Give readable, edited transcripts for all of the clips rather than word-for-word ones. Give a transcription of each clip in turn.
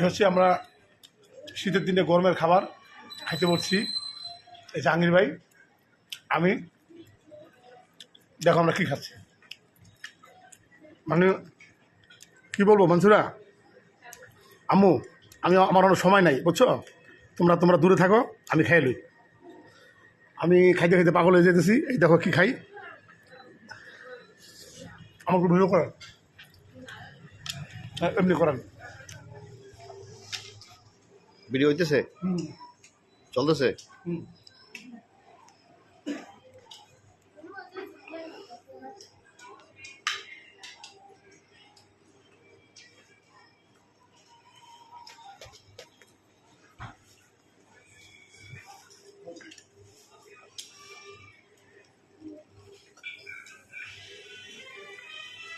হচ্ছে আমরা শীতের দিনে গরমের খাবার খাইতে বলছি। এই জাহাঙ্গীর ভাই, আমি দেখো আমরা কী খাচ্ছি, মানে কী বলবো মনসুরা, আম্মু আমার অনেক সময় নাই, বুঝছো, তোমরা দূরে থাকো, আমি খাই লই। আমি খাইতে খাইতে পাগল হয়ে যেতেছি। এই দেখো কী খাই, আমাকে ভিডিও করেন, এমনি করেন। ভিডিও হইতেছে, চলতেছে।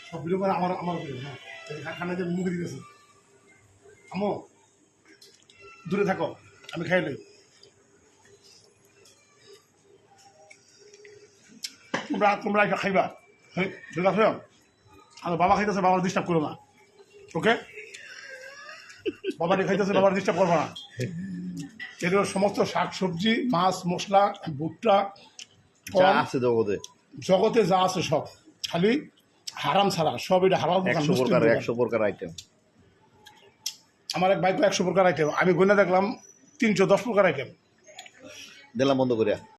সব ভিডিও করে আমার ভিডিও, হ্যাঁ খানা যে মুখে দিতেছি। আম্মু দূরে থাকো, আমি খাই লই। তোমরা একটা খাইবা, হ্যাঁ ঠিক আছে। আমার বাবা খাইতেছে, বাবার ডিস্টার্ব করো না, ওকে? বাবাটি খাইতেছে, বাবার ডিস্টার্ব করবো না। এগুলো সমস্ত শাক সবজি, মাছ, মশলা, ভুট্টা, যা আছে জগতে যা আছে সব, খালি হারাম ছাড়া সব। এটা হালাল দোকান, 100 প্রকার আইটেম। আমার এক বাইক 100 প্রকার আইটেম, আমি গুনে দেখলাম 310 প্রকার আইটেম। দিলাম বন্ধ করিয়া।